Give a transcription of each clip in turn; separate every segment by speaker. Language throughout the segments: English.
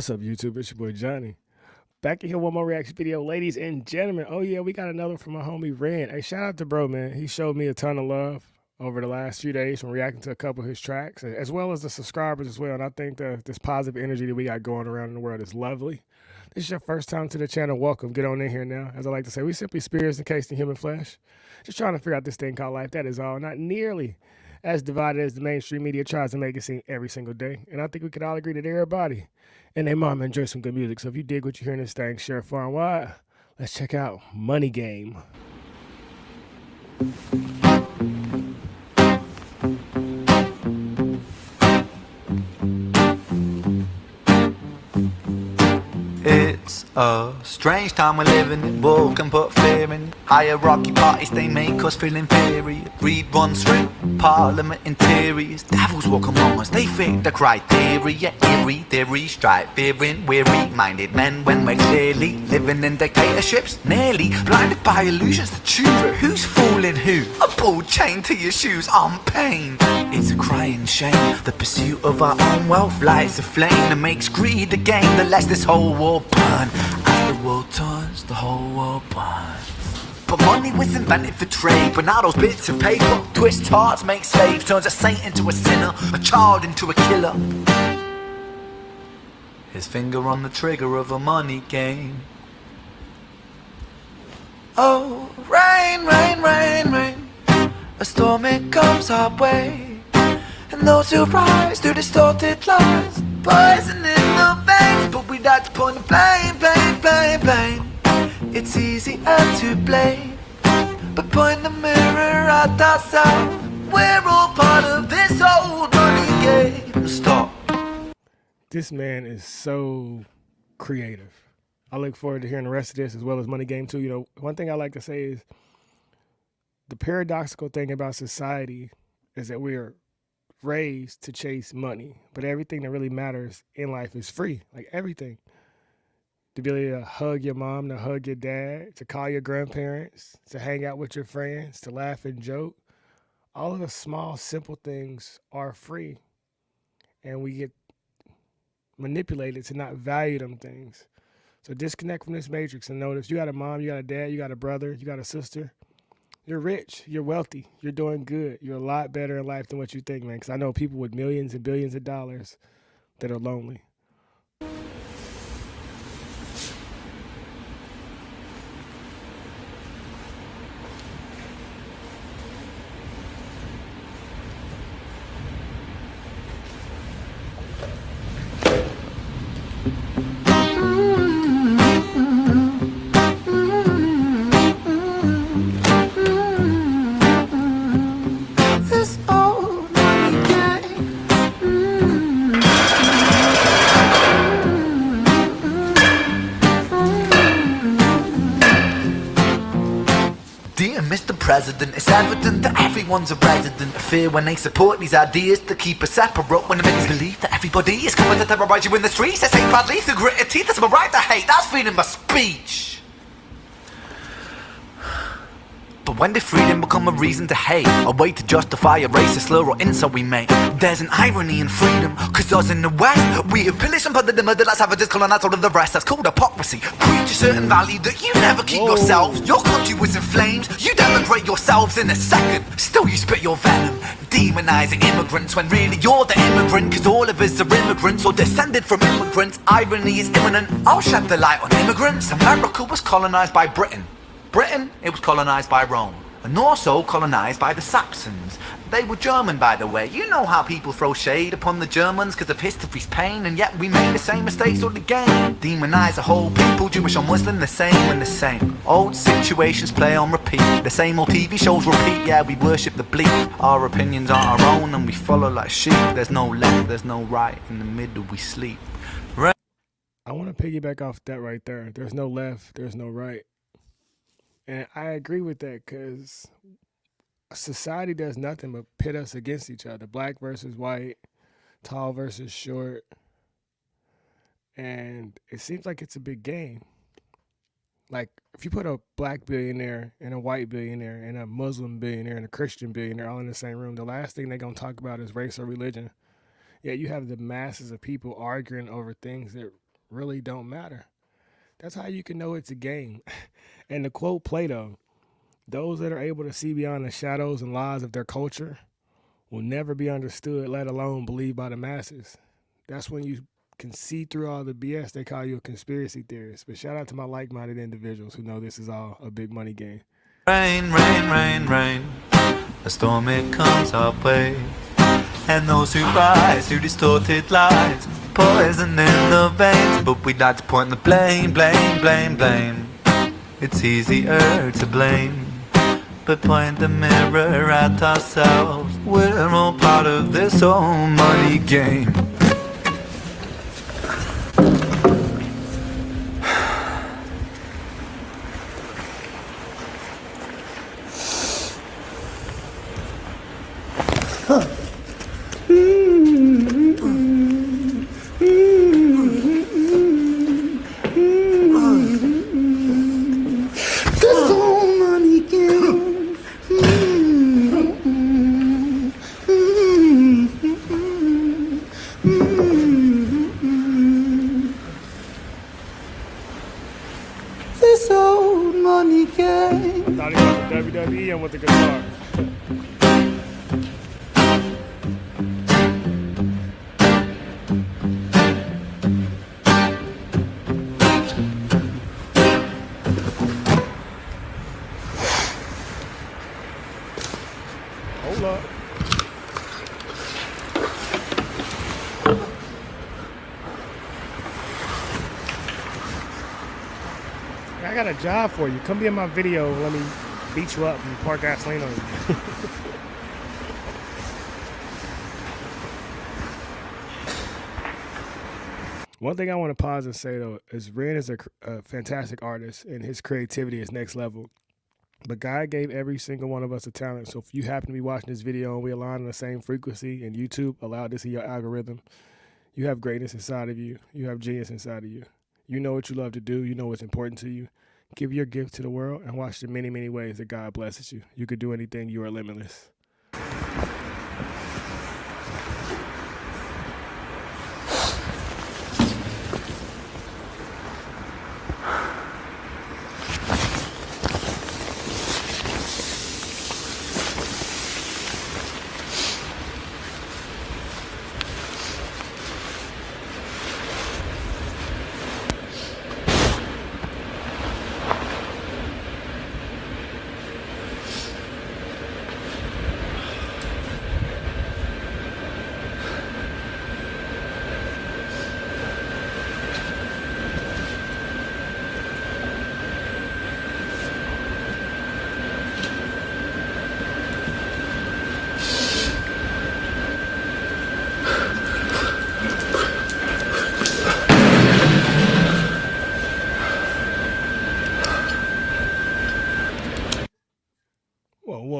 Speaker 1: What's up, YouTube? It's your boy Johnny. Back in here, one more reaction video, ladies and gentlemen. Oh yeah, we got another from my homie Ren. Hey, shout out to bro, man. He showed me a ton of love over the last few days from reacting to a couple of his tracks, as well as the subscribers as well. And I think this positive energy that we got going around in the world is lovely. This is your first time to the channel, welcome. Get on in here now. As I like to say, we simply spirits encased in human flesh. Just trying to figure out this thing called life. That is all. Not nearly as divided as the mainstream media tries to make it seem every single day. And I think we can all agree that everybody and their mama enjoy some good music. So if you dig what you hear in this thing, share it far and wide. Let's check out Money Game.
Speaker 2: It's a strange time we're living in. War can put fear in. Hierarchy parties, they make us feel inferior. Read one string, parliament interiors. Devils walk among us, they fit the criteria. Eerie theory, stripe, fearing, weary-minded men when we're clearly living in dictatorships. Nearly blinded by illusions to choose who's fooling who. A ball chained to your shoes on pain. It's a crying shame. The pursuit of our own wealth lights a flame that makes greed a game that lets this whole war burn. As the world turns, the whole world burns. But money was invented for trade, but now those bits of paper twist hearts, make slaves, turns a saint into a sinner, a child into a killer. His finger on the trigger of a money game. Oh, rain, rain, rain, rain. A storm it comes our way, and those who rise through distorted lies, poison in the veins. But we'd like to point the blame, blame, blame, blame. It's easier to blame, but point the mirror at ourselves. We're all part of this old money game. Stop.
Speaker 1: This man is so creative. I look forward to hearing the rest of this as well as Money Game too. You know, one thing I like to say is the paradoxical thing about society is that we are raised to chase money, but everything that really matters in life is free. Like everything. The ability to hug your mom, to hug your dad, to call your grandparents, to hang out with your friends, to laugh and joke. All of the small, simple things are free. And we get manipulated to not value them things. So disconnect from this matrix and notice you got a mom, you got a dad, you got a brother, you got a sister. You're rich, you're wealthy, you're doing good. You're a lot better in life than what you think, man. Because I know people with millions and billions of dollars that are lonely.
Speaker 2: Dear Mr. President, it's evident that everyone's a resident of fear when they support these ideas to keep us separate. When they make us believe that everybody is coming to terrorize you in the streets, they say badly through gritted teeth. That's my right to hate, that's freedom of speech. But when did freedom become a reason to hate? A way to justify a racist slur or insult we make? There's an irony in freedom, cause us in the West, we have pillaged and plundered the murder like savages, colonized all of the rest. That's called hypocrisy. Preach a certain value that you never keep yourselves. Your country was in flames, you denigrate yourselves in a second. Still you spit your venom, demonizing immigrants when really you're the immigrant. Cause all of us are immigrants or descended from immigrants. Irony is imminent, I'll shed the light on immigrants. America was colonized by Britain. Britain, it was colonized by Rome, and also colonized by the Saxons. They were German, by the way. You know how people throw shade upon the Germans because of history's pain, and yet we made the same mistakes all again. Demonize a whole people, Jewish or Muslim, the same and the same. Old situations play on repeat, the same old TV shows repeat. Yeah, we worship the bleak, our opinions are our own and we follow like sheep. There's no left, there's no right, in the middle we sleep.
Speaker 1: I want to piggyback off that right there. There's no left, there's no right. And I agree with that because society does nothing but pit us against each other. Black versus white, tall versus short. And it seems like it's a big game. Like, if you put a black billionaire and a white billionaire and a Muslim billionaire and a Christian billionaire all in the same room, the last thing they're going to talk about is race or religion. Yeah, you have the masses of people arguing over things that really don't matter. That's how you can know it's a game. And to quote Plato, those that are able to see beyond the shadows and lies of their culture will never be understood, let alone believed by the masses. That's when you can see through all the BS. They call you a conspiracy theorist. But shout out to my like-minded individuals who know this is all a big money game.
Speaker 2: Rain, rain, rain, rain. A storm it comes our way. And those who rise through distorted lies, poison in the veins. But we'd like to point the blame, blame, blame, blame. It's easier to blame, but point the mirror at ourselves. We're all part of this whole money game. This old money game.
Speaker 1: I thought he was the WWE and with the guitar. Hold up. I got a job for you. Come be in my video and let me beat you up and pour gasoline on you. One thing I want to pause and say, though, is Ren is a fantastic artist, and his creativity is next level. But God gave every single one of us a talent. So if you happen to be watching this video and we align on the same frequency and YouTube allowed this in your algorithm, you have greatness inside of you. You have genius inside of you. You know what you love to do. You know what's important to you. Give your gift to the world and watch the many, many ways that God blesses you. You could do anything. You are limitless.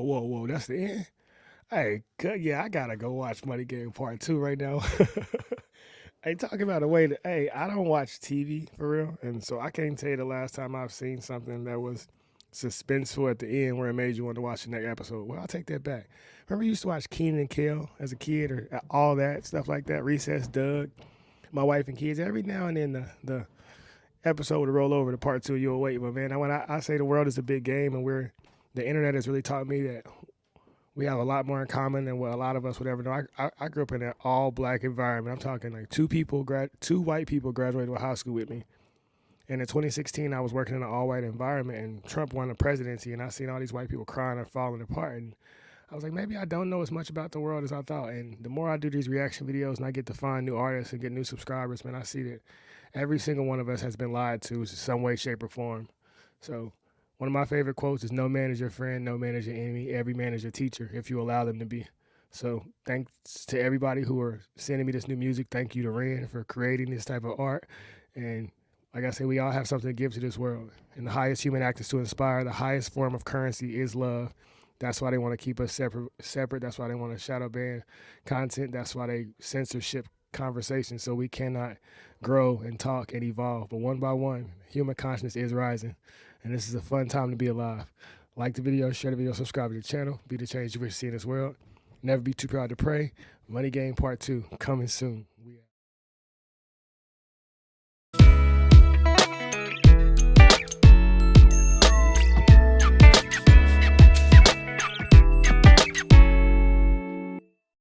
Speaker 1: Whoa, that's the end? Hey, yeah, I gotta go watch Money Game Part 2 right now. Hey, talking about a way to, hey, I don't watch TV for real, and so I can't tell you the last time I've seen something that was suspenseful at the end where it made you want to watch the next episode. Well, I'll take that back. Remember you used to watch Keenan and Kel as a kid, or all that, stuff like that, Recess, Doug, My Wife and Kids. Every now and then the episode would roll over to Part 2, you'll wait. But man, when I say the world is a big game and the internet has really taught me that we have a lot more in common than what a lot of us would ever know. I grew up in an all-black environment. I'm talking like two white people graduated high school with me. And in 2016, I was working in an all-white environment, and Trump won the presidency, and I seen all these white people crying and falling apart. And I was like, maybe I don't know as much about the world as I thought. And the more I do these reaction videos and I get to find new artists and get new subscribers, man, I see that every single one of us has been lied to in some way, shape, or form. So one of my favorite quotes is, no man is your friend, no man is your enemy, every man is your teacher if you allow them to be. So thanks to everybody who are sending me this new music. Thank you to Ren for creating this type of art. And like I said, we all have something to give to this world. And the highest human act is to inspire. The highest form of currency is love. That's why they want to keep us separate. That's why they want to shadow ban content. That's why they censorship conversations so we cannot grow and talk and evolve. But one by one, human consciousness is rising. And this is a fun time to be alive. Like the video, share the video, subscribe to the channel. Be the change you wish to see in this world. Never be too proud to pray. Money Game Part 2 coming soon.